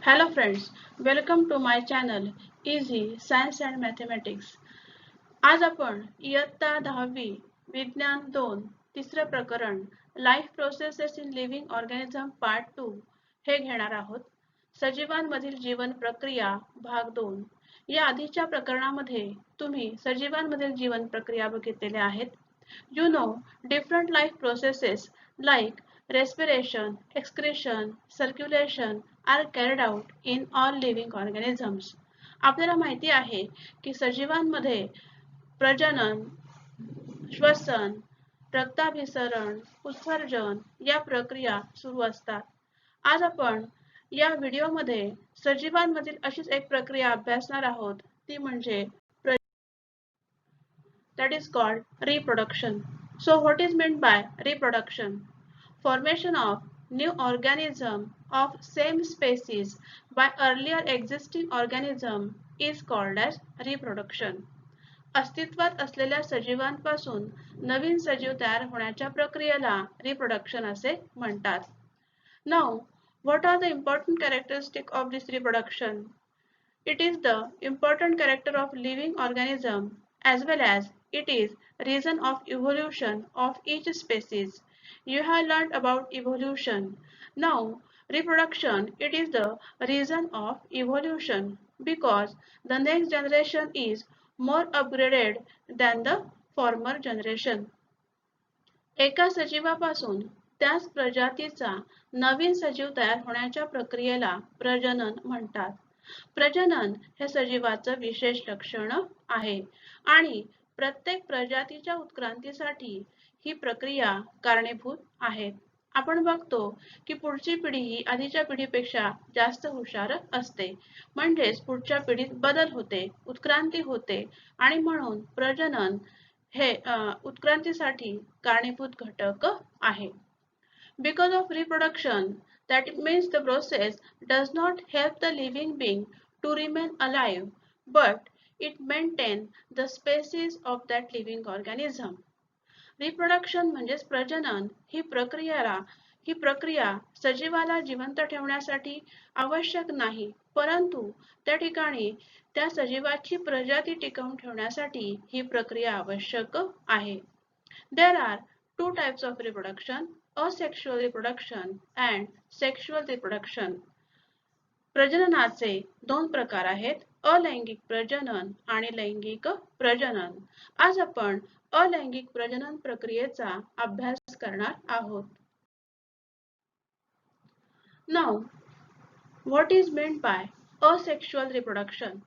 Hello friends, welcome to my channel Easy Science and Mathematics. आज आपण इयत्ता 10वी विज्ञान 2 तिसरे प्रकरण life processes in living organism part 2 हे घेणार आहोत. सजीवांमधील जीवन प्रक्रिया भाग 2. या आधीच्या प्रकरणामध्ये तुम्ही सजीवांमधील जीवन प्रक्रिया बघितलेल्या आहेत. You know different life processes like respiration, excretion, circulation are carried out in all living organisms. आपल्याला माहिती आहे की सजीवांमध्ये प्रजनन, श्वसन, रक्ताभिसरण, उत्सर्जन या प्रक्रिया सुरू असतात. आज आपण या व्हिडिओमध्ये सजीवांमधील अशीच एक प्रक्रिया अभ्यासणार आहोत, ती म्हणजे that is called reproduction. So what is meant by reproduction? Formation of new organism of same species by earlier existing organism is called as reproduction. अस्तित्वात असलेल्या सजीवांपासून नवीन सजीव तयार होण्याच्या प्रक्रियेला रिप्रोडक्शन असे म्हणतात. Now, what are the important characteristics of this reproduction? It is the important character of living organism as well as it is reason of evolution of each species. You have learned about evolution. Now, reproduction, it is the reason of evolution because the next generation is more upgraded than the former generation. एका सजीवापासून त्याच प्रजातीचा नवीन सजीव तयार होण्याच्या प्रक्रियेला प्रजनन म्हणतात. प्रजनन हे सजीवाचं विशेष लक्षण आहे आणि प्रत्येक प्रजातीच्या उत्क्रांतीसाठी ही प्रक्रिया कारणीभूत आहे. आपण बघतो की पुढची पिढी ही आधीच्या पिढीपेक्षा जास्त हुशार असते, म्हणजेच पुढच्या पिढीत बदल होते, उत्क्रांती होते आणि म्हणून प्रजनन हे उत्क्रांतीसाठी कारणीभूत घटक आहे. Because of reproduction, that means the process does not help the living being to remain alive, but it maintains the species of that living organism. Reproduction म्हणजेच प्रजनन ही प्रक्रिया सजीवाला जिवंत ठेवण्यासाठी आवश्यक नाही, परंतु त्या ठिकाणी त्या सजीवाची प्रजाती टिकवून ठेवण्यासाठी ही प्रक्रिया आवश्यक आहे. There are two types of reproduction, asexual reproduction and sexual reproduction. प्रजननाचे दोन प्रकार आहेत, अलैंगिक प्रजनन आणि लैंगिक प्रजनन. आज आपण अलैंगिक प्रजनन प्रक्रियेचा अभ्यास करणार आहोत. Now, what is meant by asexual reproduction?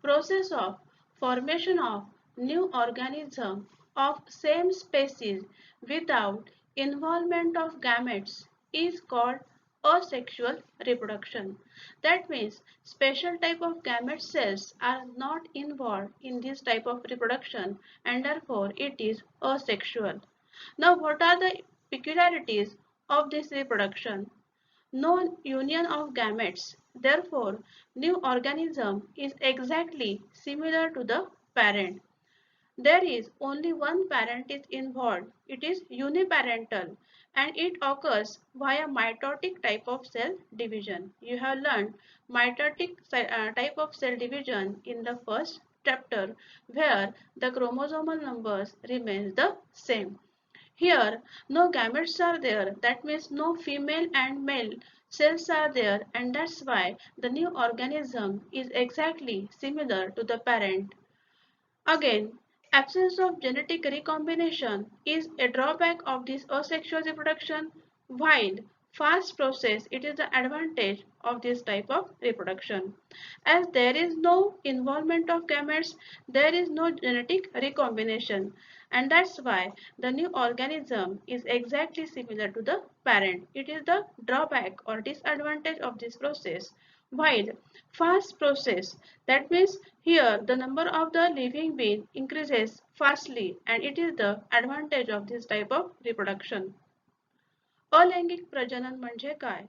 Process of formation of new organism of same species without involvement of gametes is called asexual reproduction. That means special type of gamete cells are not involved in this type of reproduction and therefore it is asexual. Now what are the peculiarities of this reproduction? No union of gametes, therefore new organism is exactly similar to the parent. There is only one parent is involved, it is uniparental and it occurs via mitotic type of cell division. You have learned mitotic type of cell division in the first chapter where the chromosomal numbers remains the same. Here no gametes are there, that means no female and male cells are there, and that's why the new organism is exactly similar to the parent. Again, absence of genetic recombination is a drawback of this asexual reproduction, while fast process it is the advantage of this type of reproduction. As there is no involvement of gametes, there is no genetic recombination, and that's why the new organism is exactly similar to the parent. It is the drawback or disadvantage of this process. While fast process, that means here the number of the living being increases fastly and it is the advantage of this type of reproduction. अलैंगिक प्रजनन म्हणजे काय?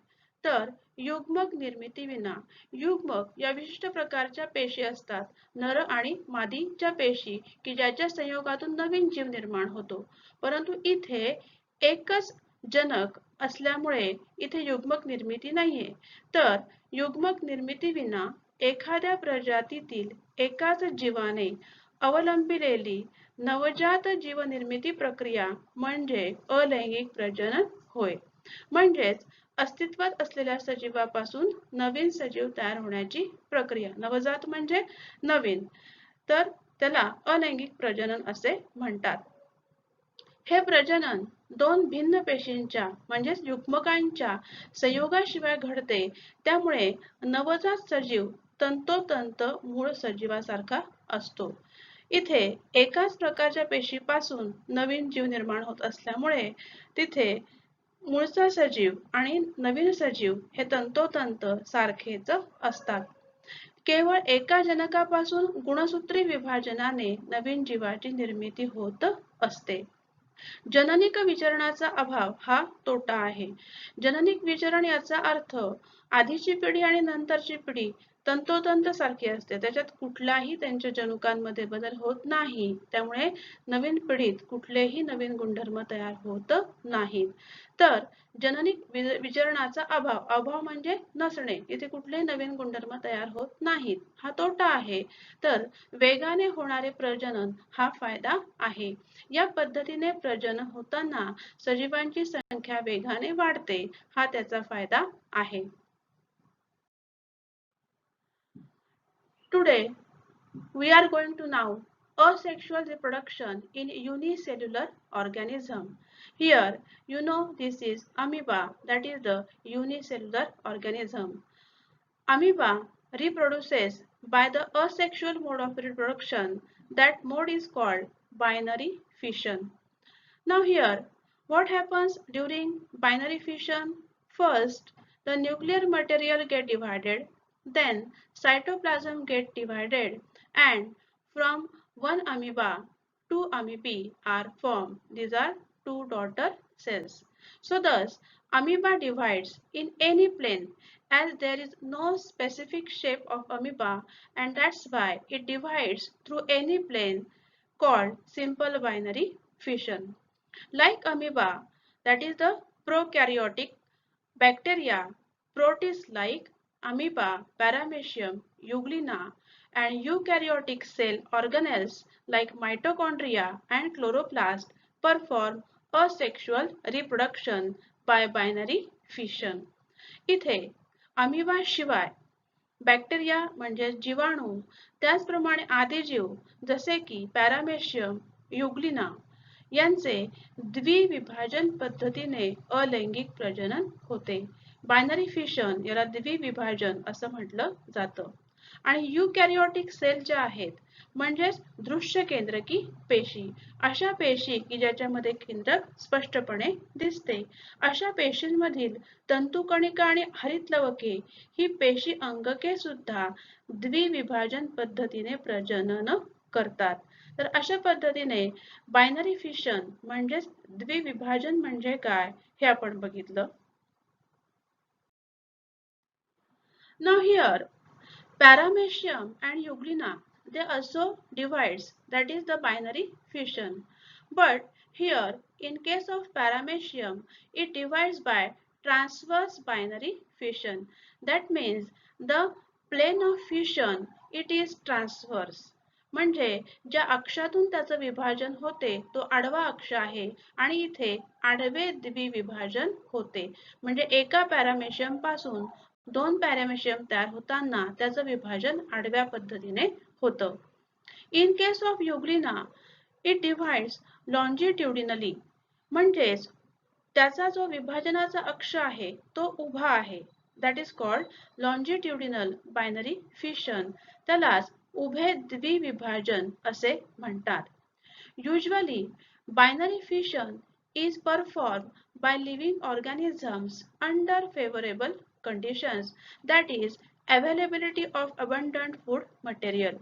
तर युग्मक निर्मितीविना युग्मक या विशिष्ट प्रकारच्या पेशी असतात, नर आणि मादीच्या पेशी की ज्याच्या संयोगातून नवीन जीव निर्माण होतो. परंतु इथे एकच जनक असल्यामुळे इथे युग्मक निर्मिती नाहीये. तर युग्मक निर्मितीविना एखाद्या प्रजातीतील एकाच जीवाने अवलंबिलेली नवजात जीवनिर्मिती प्रक्रिया म्हणजे अलैंगिक प्रजनन होय. म्हणजेच अस्तित्वात असलेल्या सजीवापासून नवीन सजीव तयार होण्याची प्रक्रिया. नवजात म्हणजे नवीन, तर त्याला अलैंगिक प्रजनन असे म्हणतात. हे प्रजनन दोन भिन्न पेशींच्या म्हणजेच युग्मकांच्या संयोगाशिवाय घडते. त्यामुळे नवजात सजीव तंतोतंत मूळ सजीवासारखा असतो. इथे एकाच प्रकारच्या पेशीपासून नवीन जीव निर्माण होत असल्यामुळे तिथे मूळचा सजीव आणि नवीन सजीव हे तंतोतंत सारखेच असतात. केवळ एका जनकापासून गुणसूत्री विभाजनाने नवीन जीवाची निर्मिती होत असते. जननिक विचरणाचा अभाव हा तोटा आहे. जननिक विचरण याचा अर्थ आधीची पिढी आणि नंतरची पिढी तंतोतंत सारखी असते. त्याच्यात कुठलाही त्यांच्या जनुकांमध्ये बदल होत नाही. त्यामुळे नवीन पिढीत कुठलेही नवीन गुणधर्म तयार होत नाहीत. तर जननिक विचरणाचा अभाव, अभाव म्हणजे नसणे, इथे कुठलेही नवीन गुणधर्म तयार होत नाहीत, हा तोटा आहे. तर वेगाने होणारे प्रजनन हा फायदा आहे. या पद्धतीने प्रजनन होताना सजीवांची संख्या वेगाने वाढते, हा त्याचा फायदा आहे. Today we are going to know asexual reproduction in unicellular organism. Here you know this is amoeba, that is the unicellular organism. Amoeba reproduces by the asexual mode of reproduction. That mode is called binary fission. Now here, what happens during binary fission? First, the nuclear material get divided, then cytoplasm get divided, and from one amoeba, two amoebae are formed. These are two daughter cells. So thus, amoeba divides in any plane as there is no specific shape of amoeba, and that's why it divides through any plane called simple binary fission. Like amoeba, that is the prokaryotic bacteria, protists like amoeba, paramecium, euglena, and eukaryotic cell organelles like mitochondria and chloroplast perform asexual reproduction by binary fission. इथे amoeba शिवाय bacteria म्हणजे जीवाणू, त्याचप्रमाणे आदिजीव जसे की paramecium, युग्लिना यांचे द्विविभाजन पद्धतीने अलैंगिक प्रजनन होते. बायनरी फिशन याला द्विविभाजन असं म्हटलं जातं. आणि युकॅरियोटिक सेल ज्या आहेत म्हणजेच दृश्य केंद्रकी पेशी, अशा पेशी की ज्याच्यामध्ये केंद्रक स्पष्टपणे दिसते, अशा पेशींमधील तंतुकणिका आणि हरितलवके ही पेशी अंगके सुद्धा द्विविभाजन पद्धतीने प्रजनन करतात. तर अशा पद्धतीने बायनरी फिशन म्हणजेच द्विविभाजन म्हणजे काय हे आपण बघितलं. Now here, paramecium and euglena, they also divides, that is the binary fission. But here, in case of paramecium, it divides by transverse binary fission. That means the plane of fission, it is transverse. म्हणजे ज्या अक्षातून त्याचं विभाजन होते तो आडवा अक्ष आहे आणि इथे आडवे द्विविभाजन होते. म्हणजे एका पॅरामेशियम पासून दोन पॅरामेशियम तयार होताना त्याचं विभाजन आडव्या पद्धतीने होतं. इन केस ऑफ युग्लिना, इट डिव्हाइड्स लॉन्जिट्युडिनली, म्हणजेच त्याचा जो विभाजनाचा अक्ष आहे तो उभा आहे. That is called longitudinal binary fission. त्यालाच उभे द्विविभाजन असे म्हणतात. Usually binary fission is performed by living organisms under favorable conditions, that is availability of abundant food material.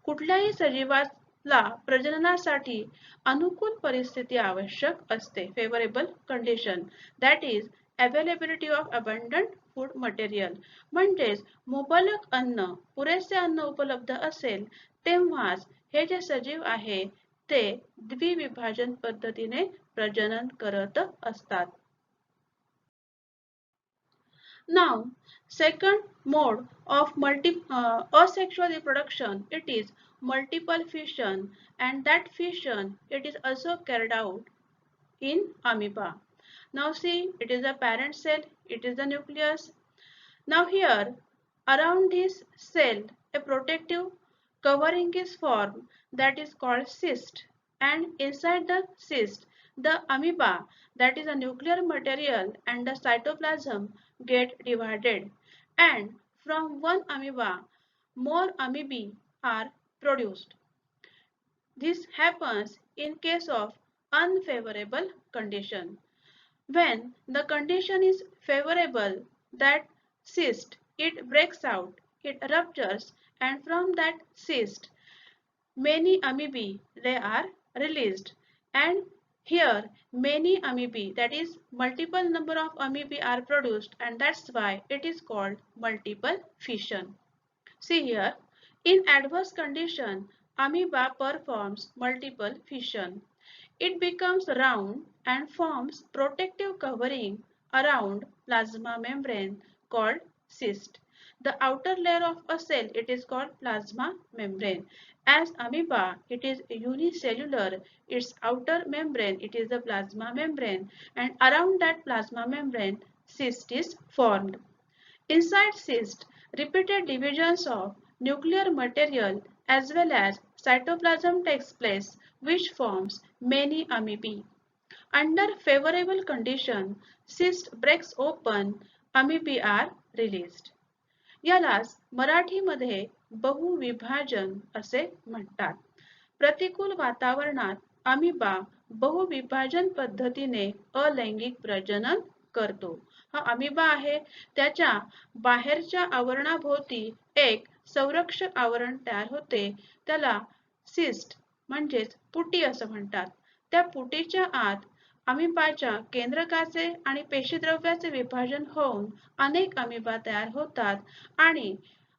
कुठल्याही सजीवाला प्रजननासाठी अनुकूल परिस्थिती आवश्यक असते. Favourable condition, that is availability of abundant food material, म्हणजेच मुबलक अन्न, पुरेसे अन्न उपलब्ध असेल तेव्हाच हे जे सजीव आहे ते द्विविभाजन पद्धतीने प्रजनन करत असतात. Now, second mode of asexual reproduction, it is multiple fission, and that fission it is also carried out in amoeba. Now see, it is a parent cell, it is the nucleus. Now here, around this cell, a protective covering is formed that is called cyst, and inside the cyst, the amoeba, that is a nuclear material, and the cytoplasm get divided, and from one amoeba, more amoebae are produced. This happens in case of unfavorable condition. When the condition is favorable, that cyst it breaks out, it ruptures, and from that cyst many amoebae they are released, and here many amoebae, that is multiple number of amoebae are produced, and that's why it is called multiple fission. See here, in adverse condition, amoeba performs multiple fission. It becomes round and forms protective covering around plasma membrane called cyst. The outer layer of a cell it is called plasma membrane. As amoeba it is unicellular, its outer membrane it is the plasma membrane, and around that plasma membrane cyst is formed. Inside cyst, repeated divisions of nuclear material as well as cytoplasm takes place, which forms many amoebae. Under favorable condition, cyst breaks open, amoebae are released. यालाच मराठीमध्ये बहुविभाजन असे म्हणतात. प्रतिकूल वातावरणात amoeba बहुविभाजन पद्धतीने अलैंगिक प्रजनन करतो. हा अमिबा आहे त्याच्या बाहेरच्या आवरणाभोवती एक संरक्षक आवरण तयार होते, त्याला सिस्ट म्हणजेच पुटी असं म्हणतात. त्या पुटीच्या आत अमिबाच्या केंद्रकाचे आणि पेशीद्रव्याचे विभाजन होऊन अनेक अमिबा तयार होतात आणि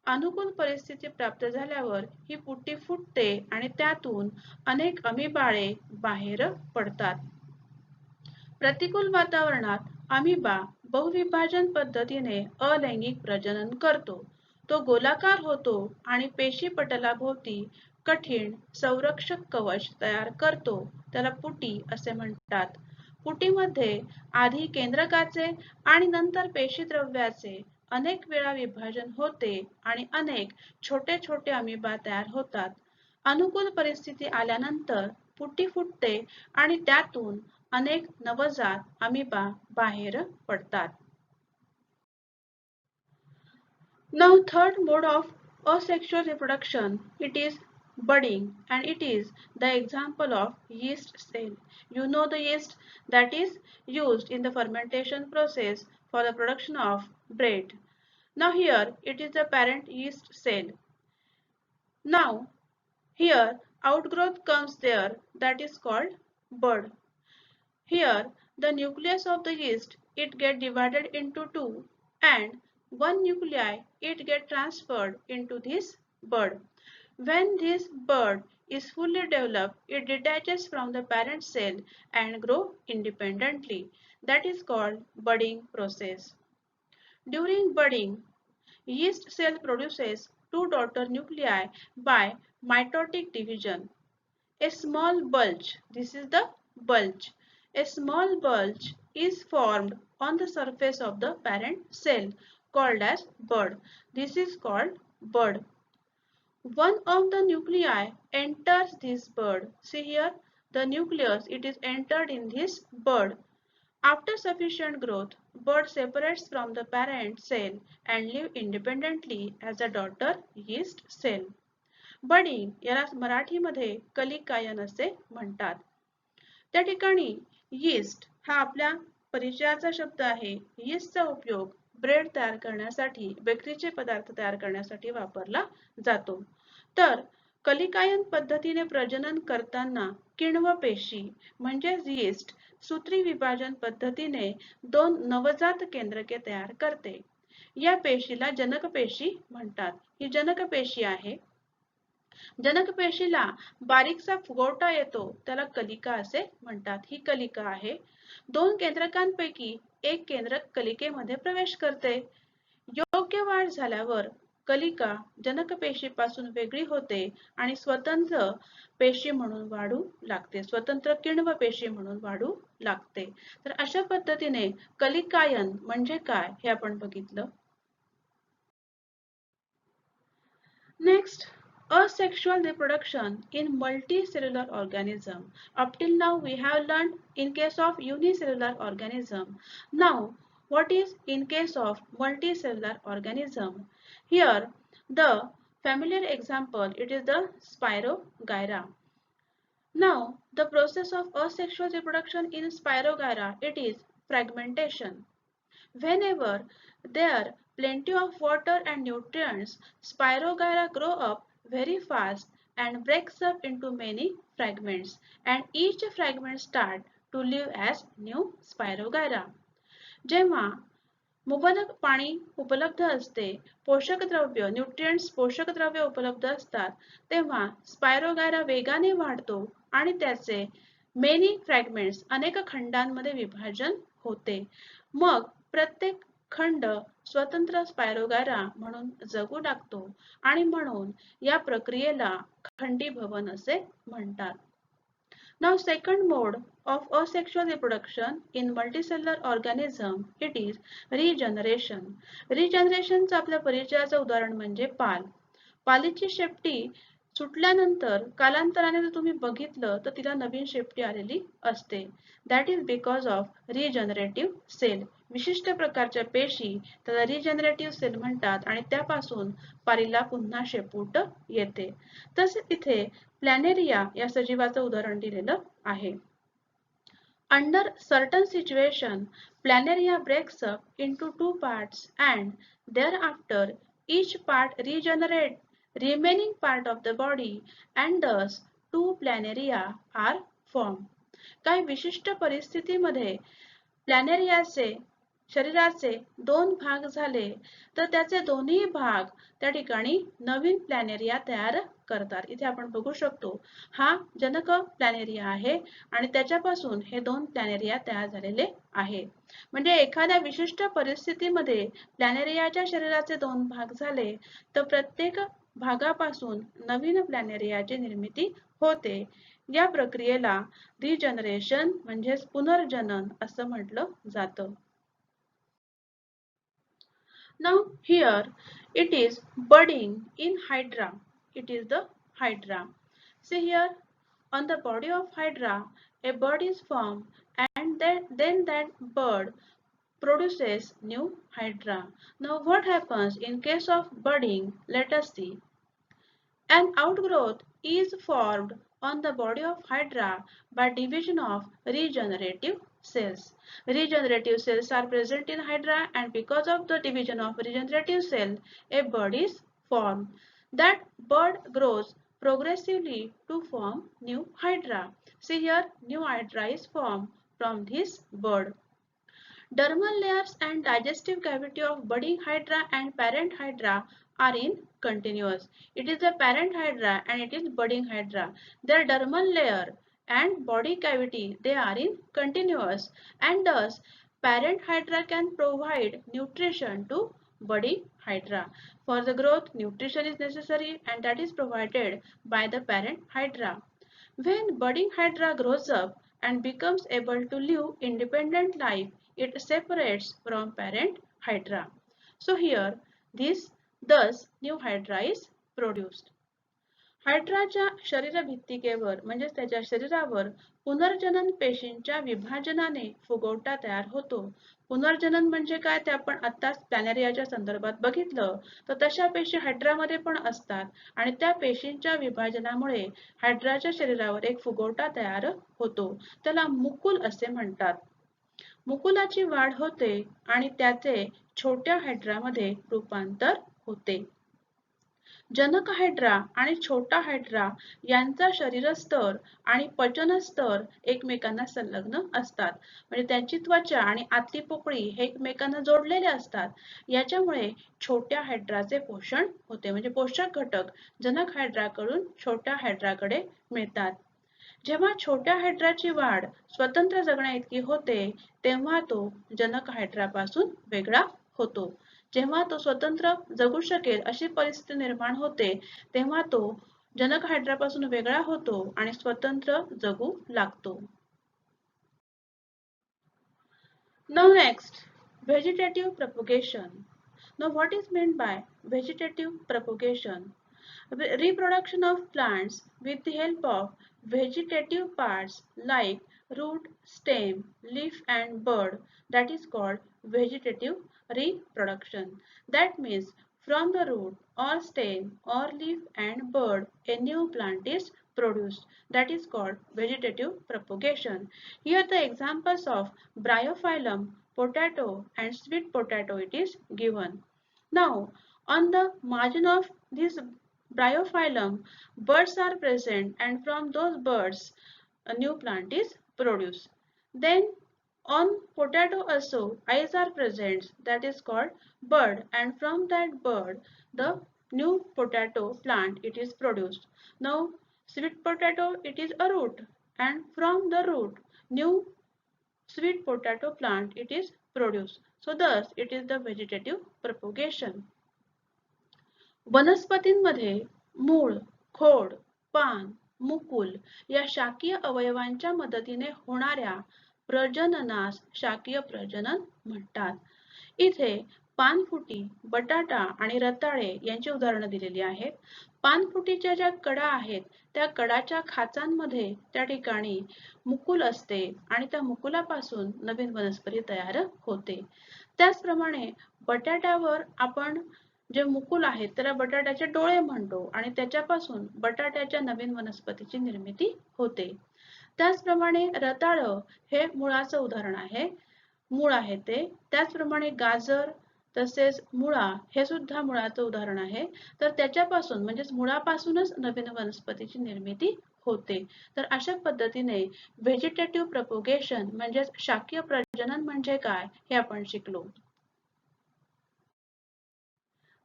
अनुकूल परिस्थिती प्राप्त झाल्यावर ही पुटी फुटते आणि त्यातून अनेक अमिबाळे बाहेर पडतात. प्रतिकूल वातावरणात अमिबा बहुविभाजन पद्धतीने अलैंगिक प्रजनन करतो. तो गोलाकार होतो आणि पेशीपटलाभोवती कठीण संरक्षक कवच तयार करतो, त्याला पुटी असे म्हणतात. पुटीमध्ये आधी केंद्रकाचे आणि नंतर पेशीद्रव्याचे अनेक वेळा विभाजन होते आणि अनेक छोटे छोटे अमिबा तयार होतात. अनुकूल परिस्थिती आल्यानंतर पुटी फुटते आणि त्यातून अनेक नवजात अमिबा बाहेर पडतात. Now third mode of asexual reproduction, it is budding, and it is the example of yeast cell. You know the yeast that is used in the fermentation process for the production of bread. Now here it is the parent yeast cell. Now here outgrowth comes there, that is called bud. Here the nucleus of the yeast it get divided into two, and one nuclei it get transferred into this bud. When this bud is fully developed, it detaches from the parent cell and grow independently. That is called budding process. During budding, yeast cell produces two daughter nuclei by mitotic division. A small bulge, this is the bulge. A small bulge is formed on the surface of the parent cell called as bud. This is called bud. One of the nuclei enters this bud. See here, the nucleus it is entered in this bud. After sufficient growth, bud separates from the parent cell and live independently as a daughter yeast cell. Budding याला मराठीमध्ये कलिकायन असे म्हणतात. त्या ठिकाणी yeast हा आपल्या परिचयाचा शब्द आहे. यीस्टचा उपयोग ब्रेड तयार करण्यासाठी, बेकरीचे पदार्थ तयार करण्यासाठी वापरला जातो. तर कलिकायन पद्धतीने प्रजनन करताना किण्व पेशी म्हणजेच यीस्ट सूत्री विभाजन पद्धतीने दोन नवजात केंद्रके तयार करते. या पेशीला जनक पेशी म्हणतात. ही जनक पेशी आहे. जनक पेशीला बारीकसा फुगवटा येतो त्याला कलिका असे म्हणतात. ही कलिका आहे. दोन केंद्रकांपैकी एक केंद्रक कलिकेमध्ये प्रवेश करते. योग्य वाढ झाल्यावर कलिका जनक पेशीपासून वेगळी होते आणि स्वतंत्र पेशी म्हणून वाढू लागते. स्वतंत्र किण्व पेशी म्हणून वाढू लागते. तर अशा पद्धतीने कलिकायन म्हणजे काय हे आपण बघितलं. Next, asexual reproduction in multicellular organism. Up till now we have learned in case of unicellular organism. Now, what is in case of multicellular organism? Here, the familiar example, it is the Spirogyra. Now, the process of asexual reproduction in Spirogyra, it is fragmentation. Whenever there are plenty of water and nutrients, Spirogyra grow up very fast and breaks up into many fragments, and each fragment start to live as new Spirogyra. जेव्हा मुबलक पाणी उपलब्ध असते, पोषक द्रव्य nutrients पोषक द्रव्य उपलब्ध असतात, तेव्हा स्पायरोगायरा वेगाने वाढतो आणि त्याचे मेनी फ्रॅगमेंट्स अनेक खंडांमध्ये विभाजन होते. मग प्रत्येक खंड स्वतंत्र स्पायरोगायरा म्हणून जगू लागतो आणि म्हणून या प्रक्रियेला खंडीभवन असे म्हणतात. Now, second mode of asexual reproduction in multicellular organism, it is regeneration. Regenerationचं आपल्या परिचयाचं उदाहरण म्हणजे पाल. पालीची शेपटी सुटल्यानंतर कालांतराने जर तुम्ही बघितलं तर तिला नवीन शेपटी आलेली असते. That is because of regenerative cell. विशिष्ट प्रकारच्या पेशी त्याला रिजनरेटिव्ह सेल म्हणतात आणि त्यापासून पालीला पुन्हा शेपूट येते. तसेच इथे प्लॅनेरिया या सजीवाचं उदाहरण दिलेलं आहे. Under certain situation, planaria breaks up into two parts and thereafter each part regenerate remaining part of the body and thus two planaria are formed. काही विशिष्ट परिस्थितीमध्ये प्लॅनेरियाचे शरीराचे दोन भाग झाले तर त्याचे दोन्ही भाग त्या ठिकाणी नवीन प्लॅनेरिया तयार करतात. इथे आपण बघू शकतो हा जनक प्लॅनेरिया आहे आणि त्याच्यापासून हे दोन प्लॅनेरिया तयार झालेले आहे. म्हणजे एखाद्या विशिष्ट परिस्थितीमध्ये प्लॅनेरियाच्या शरीराचे दोन भाग झाले तर प्रत्येक भागापासून नवीन प्लॅनेरियाची निर्मिती होते. या प्रक्रियेला रिजनरेशन म्हणजेच पुनर्जनन असं म्हटलं जातं. Now here it is budding in hydra. It is the hydra. See here on the body of hydra a bud is formed and then that bud produces new hydra. Now what happens in case of budding? Let us see. An outgrowth is formed on the body of hydra by division of regenerative cells. Regenerative cells are present in hydra and because of the division of regenerative cell, a bud is formed. That bud grows progressively to form new hydra. See here, new hydra is formed from this bud. Dermal layers and digestive cavity of budding hydra and parent hydra are in continuous. It is the parent hydra and it is budding hydra. Their dermal layer and body cavity, they are in continuous and thus parent hydra can provide nutrition to budding hydra. For the growth, nutrition is necessary and that is provided by the parent hydra. When budding hydra grows up and becomes able to live independent life, it separates from parent hydra. So here, thus new hydra is produced. हायड्राच्या शरीरभित्तिकेवर म्हणजेच त्याच्या शरीरावर पुनर्जनन पेशींच्या विभाजनाने फुगवटा तयार होतो. पुनर्जनन म्हणजे काय ते आपण आत्ताच प्लॅनेरियाच्या संदर्भात बघितलं. तर तशा पेशी हायड्रामध्ये पण असतात आणि त्या पेशींच्या विभाजनामुळे हायड्राच्या शरीरावर एक फुगवटा तयार होतो. त्याला मुकुल असे म्हणतात. मुकुलाची वाढ होते आणि त्याचे छोट्या हायड्रामध्ये रूपांतर होते. जनक हायड्रा आणि छोटा हायड्रा यांचा शरीर स्तर आणि पचन स्तर एकमेकांना संलग्न असतात. म्हणजे त्यांची त्वचा आणि आतली पोकळी हे एकमेकांना जोडलेले असतात. याच्यामुळे छोट्या हायड्राचे पोषण होते. म्हणजे पोषक घटक जनक हायड्राकडून छोट्या हायड्राकडे मिळतात. जेव्हा छोट्या हायड्राची वाढ स्वतंत्र जगण्याइतकी होते, तेव्हा तो जनक हायड्रापासून वेगळा होतो. जेव्हा तो स्वतंत्र जगू शकेल अशी परिस्थिती निर्माण होते, तेव्हा तो जनक हायड्रापासून वेगळा होतो आणि स्वतंत्र जगू लागतो. Now next, vegetative propagation. Now what is meant by vegetative propagation? Reproduction of plants with the help of vegetative parts like root, stem, leaf and bud, that is called vegetative reproduction. That means from the root or stem or leaf and bud a new plant is produced. That is called vegetative propagation. Here the examples of bryophyllum, potato and sweet potato it is given. Now on the margin of this bryophyllum, buds are present and from those buds a new plant is produced. Then on potato also eyes are present, that is called bud, and from that bud the new potato plant it is produced. Now sweet potato it is a root, and from the root new sweet potato plant it is produced. So thus it is the vegetative propagation. वनस्पतींमध्ये मूळ, खोड, पान, मुकुल या शाकीय अवयवांच्या मदतीने होणाऱ्या प्रजननास शाकीय प्रजनन म्हणतात. इथे पानफुटी, बटाटा आणि रताळे यांची उदाहरणं दिलेली आहेत. पानफुटीच्या ज्या कडा आहेत त्या कडाच्या खाचांमध्ये त्या ठिकाणी मुकुल असते आणि त्या मुकुलापासून नवीन वनस्पती तयार होते. त्याचप्रमाणे बटाट्यावर आपण जे मुकुल आहेत त्याला बटाट्याचे डोळे म्हणतो आणि त्याच्यापासून बटाट्याच्या नवीन वनस्पतीची निर्मिती होते. त्याचप्रमाणे रताळ हे मुळाचं उदाहरण आहे. मूळ आहे ते. त्याचप्रमाणे गाजर तसेच मुळा हे सुद्धा मुळाचं उदाहरण आहे. तर त्याच्यापासून म्हणजेच मुळापासूनच नवीन वनस्पतीची निर्मिती होते. तर अशा पद्धतीने व्हेजिटेटिव्ह प्रपोगेशन म्हणजेच शाकीय प्रजनन म्हणजे काय हे आपण शिकलो.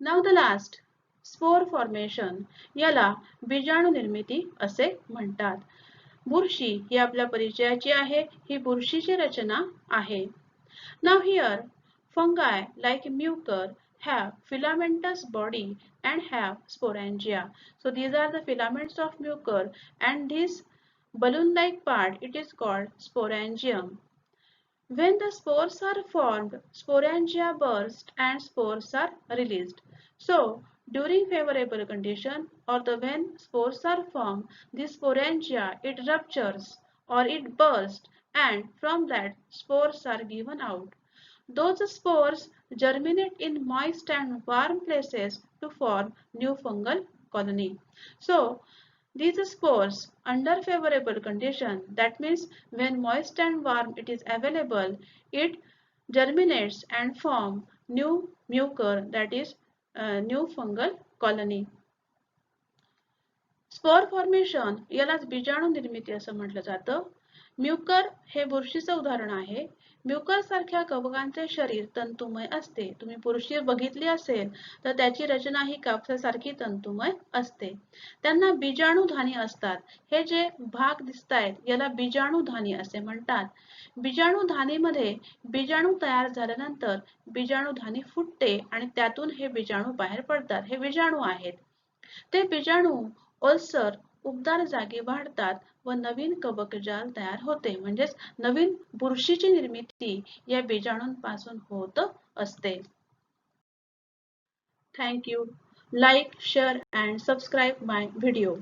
Now the last, spore formation, याला बीजाणू निर्मिती असे म्हणतात. बुरशी ही आपल्या परिचयाची आहे. ही बुरशीची रचना आहे. Now here fungi like mucor have filamentous body and have sporangia. So these are the filaments of mucor and this balloon like part it is called sporangium. When the spores are formed, sporangia burst and spores are released. So, during favorable condition or when spores are formed, the sporangia it ruptures or it bursts and from that spores are given out. Those spores germinate in moist and warm places to form new fungal colony. So, these spores under favorable condition, that means when moist and warm it is available, it germinates and form new mucor, that is new fungal colony. Spore formation यालाच बीजाणू निर्मिती असं म्हटलं जातं. Mucor हे बुरशीचं उदाहरण आहे. Mucor सारख्या कवकांचे शरीर तंतुमय असते. तुम्ही बुरशी बघितली असेल तर त्याची रचना ही कापसासारखी तंतुमय असते. त्यांना बीजाणुधानी असतात. हे जे भाग दिसतायत याला बीजाणुधानी असे म्हणतात. बीजाणुधानीमध्ये बीजाणू तयार झाल्यानंतर बीजाणुधानी फुटते आणि त्यातून हे बीजाणू बाहेर पडतात. हे बीजाणू आहेत. ते बीजाणू ओलसर उबदार जागी वाढतात व नवीन कवकजाल तयार होते. म्हणजेच नवीन बुरशीची निर्मिती या बीजाणूंपासून होत असते. Thank you. Like, share and subscribe my video.